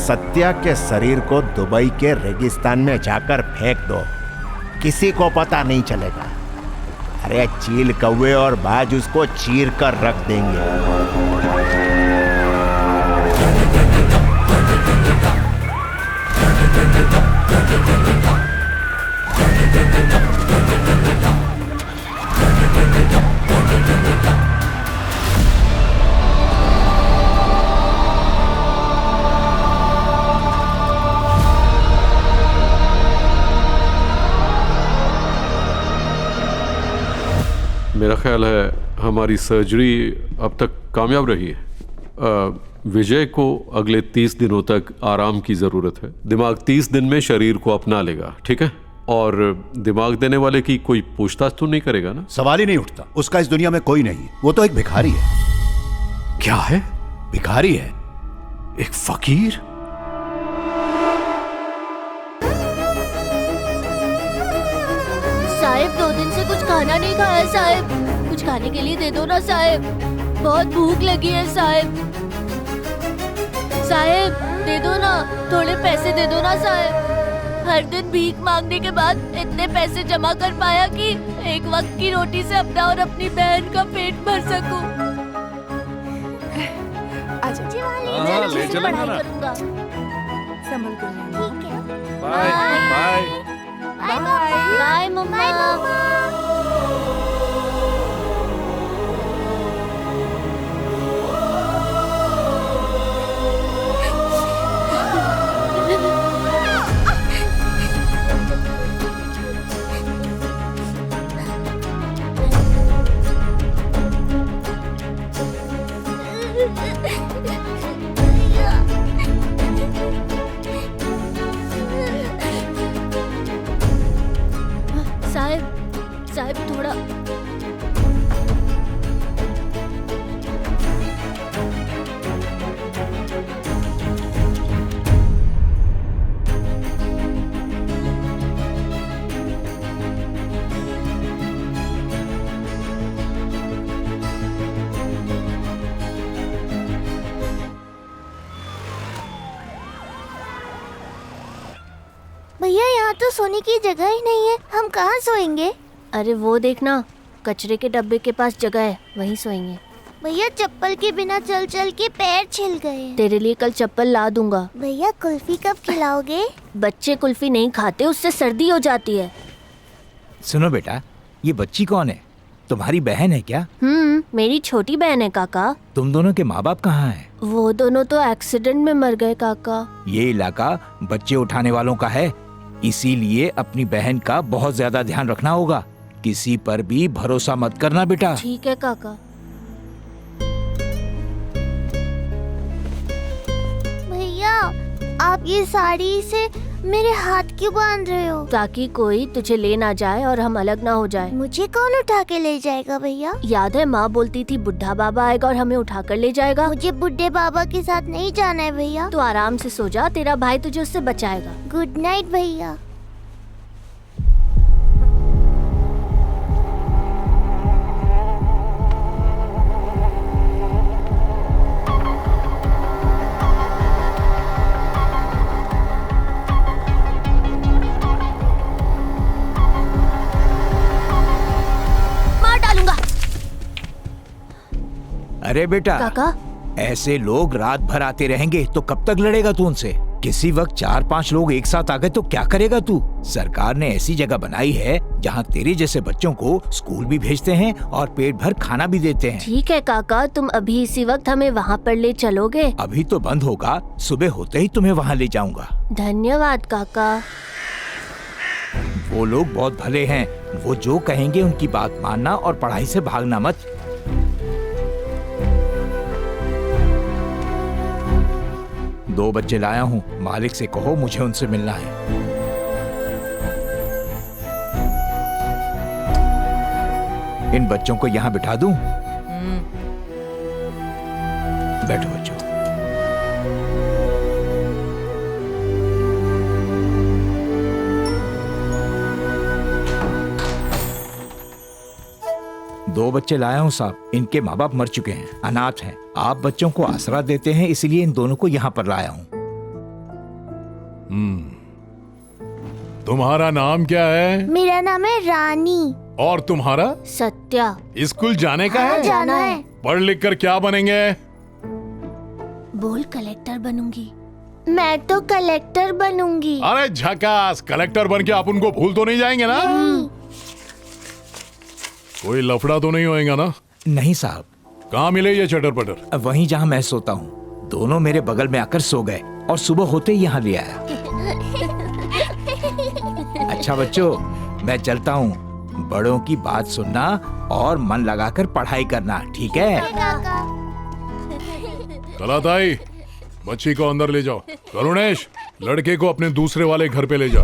सत्या के शरीर को दुबई के रेगिस्तान में जाकर फेंक दो, किसी को पता नहीं चलेगा। अरे चील कौवे और बाज उसको चीर कर रख देंगे। मेरा ख्याल है हमारी सर्जरी अब तक कामयाब रही है। विजय को अगले 30 दिनों तक आराम की ज़रूरत है। दिमाग 30 दिन में शरीर को अपना लेगा, ठीक है? और दिमाग देने वाले की कोई पूछताछ तो नहीं करेगा ना? सवाल ही नहीं उठता। उसका इस दुनिया में कोई नहीं, वो तो एक भिखारी है। क्या है? भिखारी है, एक फकीर। साहिब 2 दिन से कुछ खाना नहीं खाया साहिब, कुछ खाने के लिए दे दो ना साहिब, बहुत भूख लगी है साहिब। साहिब दे दो ना, थोड़े पैसे दे दो ना साहिब। हर दिन भीख मांगने के बाद इतने पैसे जमा कर पाया कि एक वक्त की रोटी से अपना और अपनी बहन का पेट भर सकूं। ले चलो ना। करूंगा। संभल कर जाना। ठीक है। Bye bye. बाय मम्मा। साहिब थोड़ा भैया यहाँ तो सोने की जगह ही नहीं है, हम कहाँ सोएंगे? अरे वो देखना, कचरे के डब्बे के पास जगह है, वहीं सोएंगे। भैया चप्पल के बिना चल चल के पैर छिल गए। तेरे लिए कल चप्पल ला दूंगा। भैया कुल्फी कब खिलाओगे? बच्चे कुल्फी नहीं खाते, उससे सर्दी हो जाती है। सुनो बेटा, ये बच्ची कौन है? तुम्हारी बहन है क्या? मेरी छोटी बहन है काका। तुम दोनों के माँ बाप कहाँ हैं? वो दोनों तो एक्सीडेंट में मर गए काका। ये इलाका बच्चे उठाने वालों का है, इसीलिए अपनी बहन का बहुत ज्यादा ध्यान रखना होगा। किसी पर भी भरोसा मत करना बेटा। ठीक है काका। भैया आप ये साड़ी से मेरे हाथ क्यों बांध रहे हो? ताकि कोई तुझे ले ना जाए और हम अलग ना हो जाए। मुझे कौन उठा के ले जाएगा भैया? याद है माँ बोलती थी बुढ़ा बाबा आएगा और हमें उठा कर ले जाएगा। मुझे बुढ़े बाबा के साथ नहीं जाना है भैया। तो आराम से सो जा, तेरा भाई तुझे उससे बचाएगा। गुड नाइट भैया। अरे बेटा काका, ऐसे लोग रात भर आते रहेंगे तो कब तक लड़ेगा तू उनसे? किसी वक्त 4-5 लोग एक साथ आ गए तो क्या करेगा तू? सरकार ने ऐसी जगह बनाई है जहाँ तेरे जैसे बच्चों को स्कूल भी भेजते हैं और पेट भर खाना भी देते हैं। ठीक है काका, तुम अभी इसी वक्त हमें वहाँ पर ले चलोगे? अभी तो बंद होगा, सुबह होते ही तुम्हें वहाँ ले जाऊंगा। धन्यवाद काका। वो लोग बहुत भले हैं, वो जो कहेंगे उनकी बात मानना और पढ़ाई से भागना मत। दो बच्चे लाया हूँ, मालिक से कहो मुझे उनसे मिलना है। इन बच्चों को यहाँ बिठा दूं? बैठो बच्चों। दो बच्चे लाया हूँ साहब, इनके माँ बाप मर चुके हैं, अनाथ हैं। आप बच्चों को आसरा देते हैं, इसलिए इन दोनों को यहाँ पर लाया हूँ। तुम्हारा नाम क्या है? मेरा नाम है रानी। और तुम्हारा? सत्या। स्कूल जाने का है? जाना है। पढ़ लिख कर क्या बनेंगे? बोल कलेक्टर बनूंगी। मैं तो कलेक्टर बनूंगी। अरे झकास, कलेक्टर बन के आप उनको भूल तो नहीं जाएंगे ना? कोई लफड़ा तो नहीं होएगा ना? नहीं साहब। कहाँ मिले ये चटर पटर? वहीं जहाँ मैं सोता हूँ। दोनों मेरे बगल में आकर सो गए और सुबह होते ही यहाँ ले आया। अच्छा बच्चों, मैं चलता हूँ। बड़ों की बात सुनना और मन लगाकर पढ़ाई करना, ठीक है? कलाताई, बच्ची को अंदर ले जाओ। करुणेश, लड़के को अपने दूसरे वाले घर पे ले जा।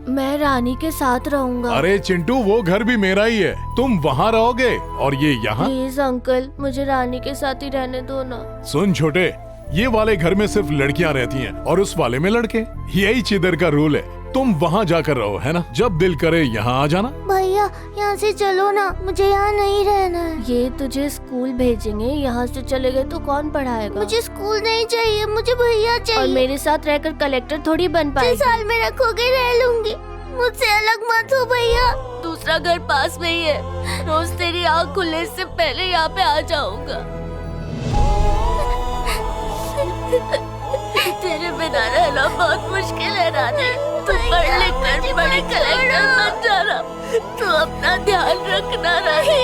मैं रानी के साथ रहूंगा। अरे चिंटू, वो घर भी मेरा ही है, तुम वहाँ रहोगे और ये यहाँ। प्लीज अंकल, मुझे रानी के साथ ही रहने दो ना। सुन छोटे, ये वाले घर में सिर्फ लड़कियां रहती हैं और उस वाले में लड़के। यही चिदर का रूल है। तुम वहाँ जाकर रहो, है ना? जब दिल करे यहाँ आ जाना। भैया यहाँ से चलो ना, मुझे यहाँ नहीं रहना है। ये तुझे स्कूल भेजेंगे, यहाँ से चले गए तो कौन पढ़ाएगा? मुझे स्कूल नहीं चाहिए, मुझे भैया और चाहिए। मेरे साथ रहकर कलेक्टर थोड़ी बन 6 पाएगी। साल में रखोगे, रह लूंगी। मुझसे अलग मत हो भैया। दूसरा घर पास में ही है। रोज तेरी आँख खुलने से पहले यहाँ पे आ जाऊंगा। तेरे बिना रहना बहुत मुश्किल है रानी। तू पढ़ लिख कर बड़े कलेक्टर बन जाना। तू अपना ध्यान रखना रानी।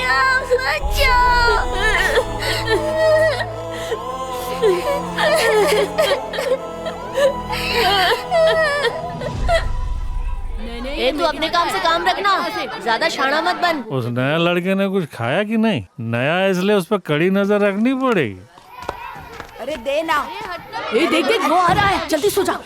ए, तू अपने काम से काम रखना, ज्यादा शाना मत बन। उस नया लड़के ने कुछ खाया कि नहीं? नया है इसलिए उस पर कड़ी नजर रखनी पड़ेगी। अरे दे ना। ए, देख देख, वो आ रहा है, जल्दी सो जा।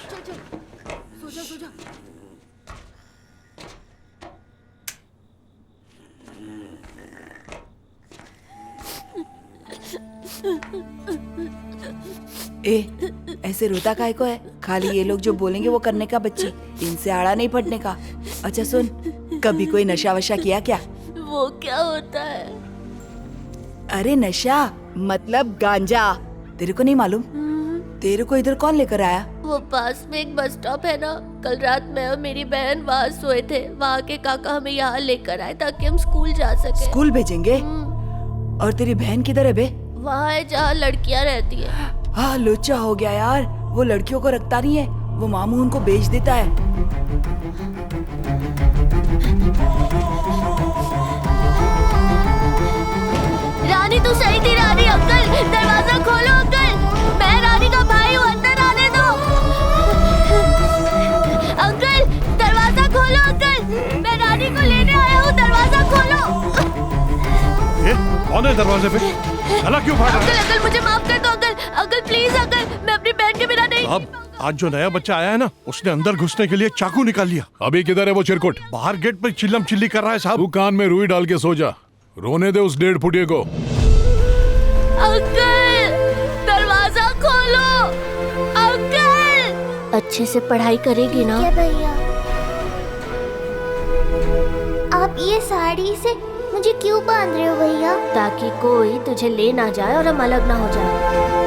ए, ऐसे रोता काहे को है? खाली ये लोग जो बोलेंगे वो करने का बच्ची, इनसे आड़ा नहीं पड़ने का। अच्छा सुन, कभी कोई नशा वशा किया क्या? वो क्या होता है? अरे नशा मतलब गांजा। तेरे को नहीं मालूम? तेरे को इधर कौन लेकर आया? वो पास में एक बस स्टॉप है ना, कल रात मैं और मेरी बहन वहाँ सोए थे। वहाँ के काका हमें यहाँ लेकर आए ताकि हम स्कूल जा सके। स्कूल भेजेंगे? और तेरी बहन किधर है बे? वहाँ है जहाँ लड़कियाँ रहती है। हाँ, लोचा हो गया यार। वो लड़कियों को रखता नहीं है, वो मामू उनको बेच देता है। रानी तू सही थी रानी। अंकल दरवाजा खोलो अंकल, मैं रानी का भाई हूँ, अंदर आने दो। अंकल दरवाजा खोलो अंकल, मैं रानी को लेने आया हूँ, दरवाजा खोलो। कौन है दरवाजे पे? गला क्यों फाड़ रहा है? अंकल अंकल मुझे माफ कर दो अंकल। अंकल प्लीज अंकल, मैं अपनी बहन के बिना नहीं। अब आज जो नया बच्चा आया है ना, उसने अंदर घुसने के लिए चाकू निकाल लिया। अभी किधर है वो चिरकुट? बाहर गेट पे चिल्लम चिल्ली कर रहा है साहब। तू कान में रुई डाल के सो जा। रोने दे उस 1.5 फुटिये को। अंकल दरवाजा खोलो अंकल। अच्छे से पढ़ाई करेगी ना? क्या भैया, आप ये साड़ी से मुझे क्यों बांध रहे हो भैया? ताकि कोई तुझे ले ना जाए और हम अलग ना हो जाए।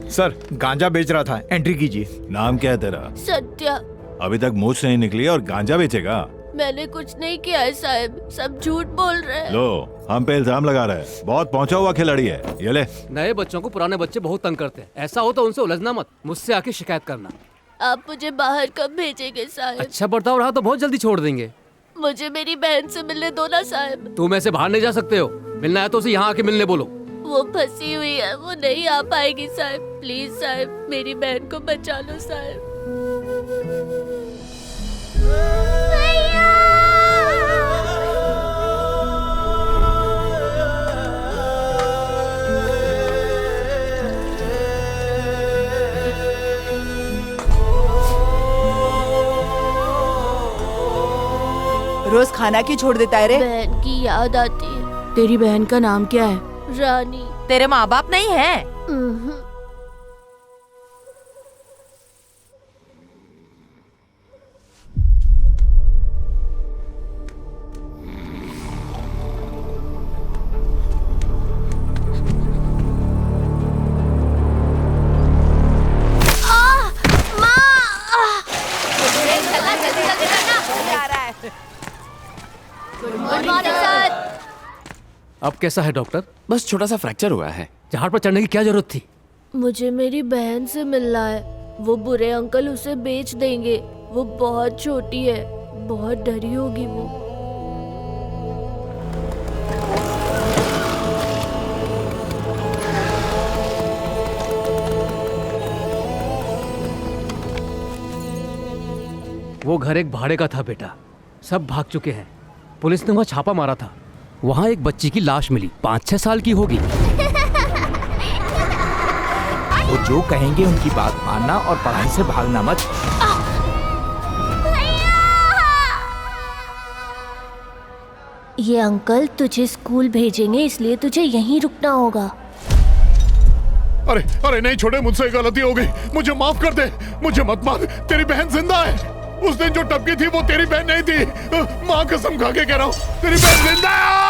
सर, गांजा बेच रहा था, एंट्री कीजिए। नाम क्या है तेरा? सत्या। अभी तक मूछ नहीं निकली और गांजा बेचेगा? मैंने कुछ नहीं किया है साहब, सब झूठ बोल रहे हैं। लो, हम पे इल्जाम लगा रहे हैं। बहुत पहुंचा हुआ खिलाड़ी है ये। ले, नए बच्चों को पुराने बच्चे बहुत तंग करते हैं। ऐसा हो तो उनसे उलझना मत, मुझसे आके शिकायत करना। आप मुझे बाहर कब भेजेंगे साहब? अच्छा बर्ताव रहा तो बहुत जल्दी छोड़ देंगे। मुझे मेरी बहन से मिलने दो ना साहब। तुम ऐसे बाहर नहीं जा सकते हो, मिलना है तो उसे यहाँ आके मिलने बोलो। वो फंसी हुई है, वो नहीं आ पाएगी साहब। प्लीज साहब, मेरी बहन को बचा लो साहब। रोज खाना क्यों छोड़ देता है रे? बहन की याद आती है। तेरी बहन का नाम क्या है? रानी। तेरे माँ बाप नहीं है? अब कैसा है डॉक्टर? बस छोटा सा फ्रैक्चर हुआ है। जहाज पर चढ़ने की क्या जरूरत थी? मुझे मेरी बहन से मिलना है। वो बुरे अंकल उसे बेच देंगे। वो बहुत छोटी है, बहुत डरी होगी वो। वो घर एक भाड़े का था बेटा, सब भाग चुके हैं। पुलिस ने वहाँ छापा मारा था, वहाँ एक बच्ची की लाश मिली, 5-6 साल की होगी। वो जो कहेंगे उनकी बात मानना और पढ़ाई से भागना मत। ये अंकल तुझे स्कूल भेजेंगे, इसलिए तुझे यहीं रुकना होगा। अरे अरे नहीं छोटे, मुझसे गलती हो गई, मुझे माफ कर दे। मुझे मत मार, तेरी बहन जिंदा है। उस दिन जो टपकी थी वो तेरी बहन नहीं थी। माँ कसम खा के कह रहा हूँ, तेरी बहन जिंदा है।